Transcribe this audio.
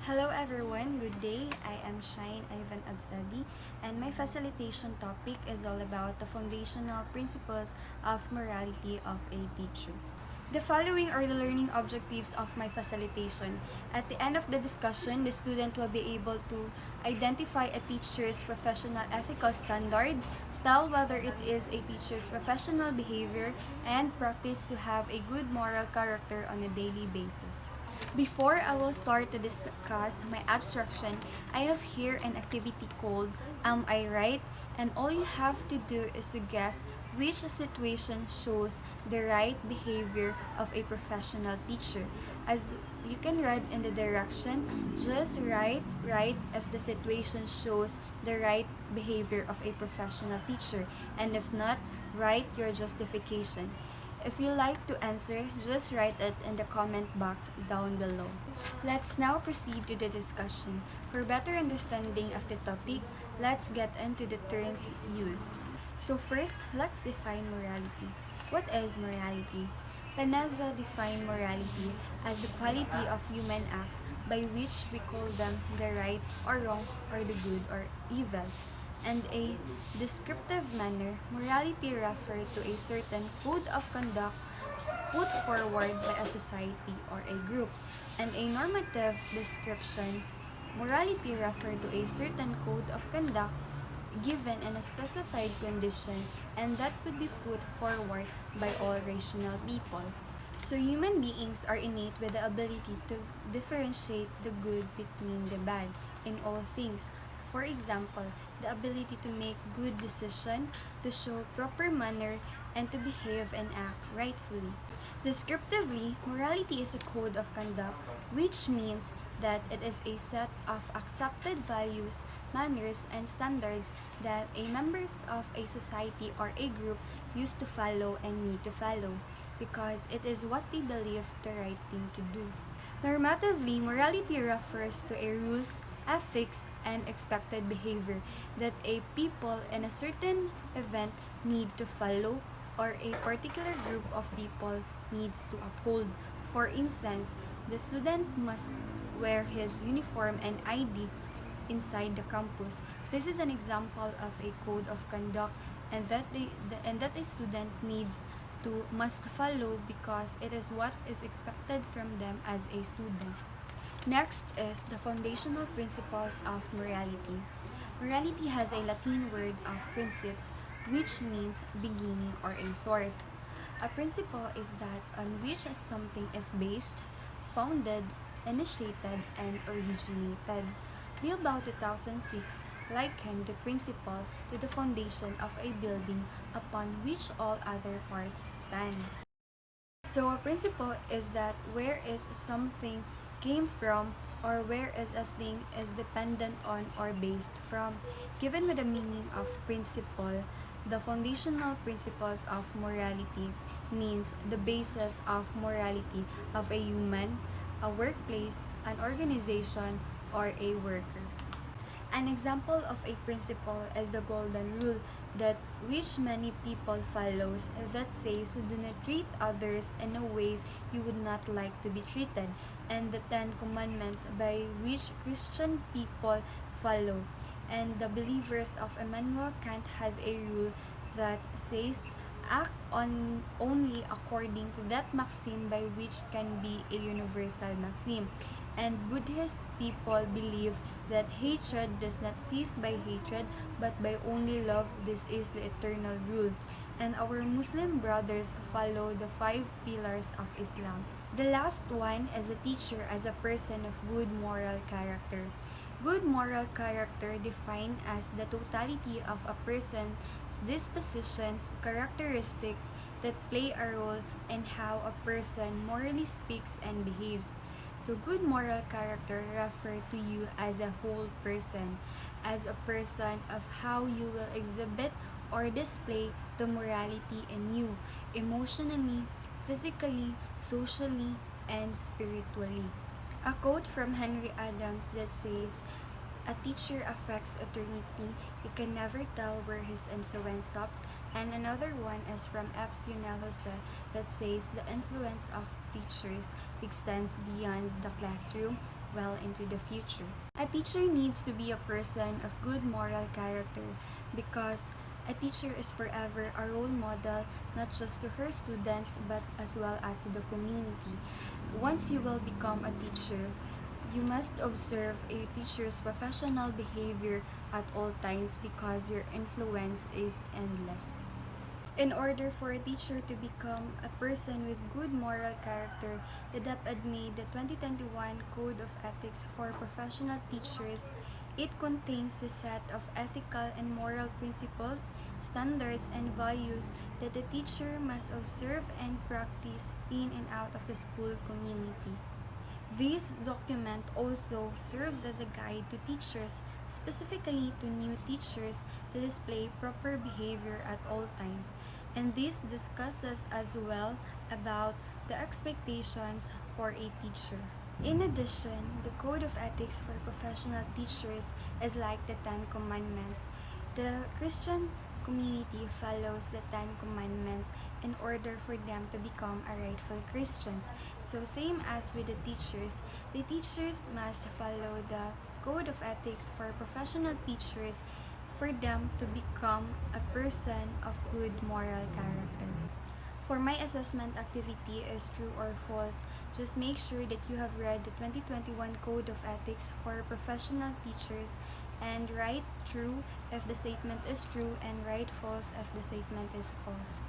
Hello everyone, good day. I am Shine Ivan Absadi and my facilitation topic is all about the foundational principles of morality of a teacher. The following are the learning objectives of my facilitation. At the end of the discussion, the student will be able to identify a teacher's professional ethical standard, tell whether it is a teacher's professional behavior, and practice to have a good moral character on a daily basis. Before I will start to discuss my abstraction, I have here an activity called Am I Right? And all you have to do is to guess which situation shows the right behavior of a professional teacher. As you can read in the direction, just write right if the situation shows the right behavior of a professional teacher, and if not, write your justification. If you like to answer, just write it in the comment box down below. Let's now proceed to the discussion. For better understanding of the topic, let's get into the terms used. So first, let's define morality. What is morality? Panazzo defined morality as the quality of human acts by which we call them the right or wrong or the good or evil. And a descriptive manner, morality refers to a certain code of conduct put forward by a society or a group. And a normative description, morality refers to a certain code of conduct given in a specified condition and that would be put forward by all rational people. So human beings are innate with the ability to differentiate the good between the bad in all things. For example, the ability to make good decisions, to show proper manner, and to behave and act rightfully. Descriptively, morality is a code of conduct, which means that it is a set of accepted values, manners, and standards that a members of a society or a group used to follow and need to follow, because it is what they believe the right thing to do. Normatively, morality refers to a rules, ethics, and expected behavior that a people in a certain event need to follow or a particular group of people needs to uphold. For instance, the student must wear his uniform and ID inside the campus. This is an example of a code of conduct and that a student must follow because it is what is expected from them as a student. Next is the foundational principles of morality. Morality has a Latin word of principes, which means beginning or a source. A principle is that on which something is based, founded, initiated, and originated. Leo 2006 likened the principle to the foundation of a building upon which all other parts stand. So a principle is that where is something came from or where is a thing is dependent on or based from. Given with the meaning of principle, the foundational principles of morality means the basis of morality of a human, a workplace, an organization, or a worker. An example of a principle is the golden rule that which many people follows that says do not treat others in a ways you would not like to be treated, and the 10 commandments by which Christian people follow. And the believers of Immanuel Kant has a rule that says act only according to that maxim by which can be a universal maxim. And Buddhist people believe that hatred does not cease by hatred but by only love. This is the eternal rule. And our Muslim brothers follow the 5 pillars of Islam. The last one is a teacher as a person of good moral character. Good moral character defined as the totality of a person's dispositions, characteristics that play a role in how a person morally speaks and behaves. So good moral character refer to you as a whole person, as a person of how you will exhibit or display the morality in you, emotionally, physically, socially, and spiritually. A quote from Henry Adams that says, "A teacher affects eternity. You can never tell where his influence stops." And another one is from F. Jose that says, "The influence of teachers extends beyond the classroom, well into the future. A teacher needs to be a person of good moral character because a teacher is forever a role model not just to her students but as well as to the community. Once you will become a teacher, you must observe a teacher's professional behavior at all times because your influence is endless. In order for a teacher to become a person with good moral character, the DepEd made the 2021 Code of Ethics for Professional Teachers. It contains the set of ethical and moral principles, standards, and values that the teacher must observe and practice in and out of the school community. This document also serves as a guide to teachers, specifically to new teachers, to display proper behavior at all times. And this discusses as well about the expectations for a teacher. In addition, the Code of Ethics for Professional Teachers is like the Ten Commandments. The Christian community follows the Ten Commandments in order for them to become a rightful Christians. So same as with the teachers must follow the Code of Ethics for Professional Teachers for them to become a person of good moral character. For my assessment activity is true or false, just make sure that you have read the 2021 Code of Ethics for Professional Teachers and write true if the statement is true and write false if the statement is false.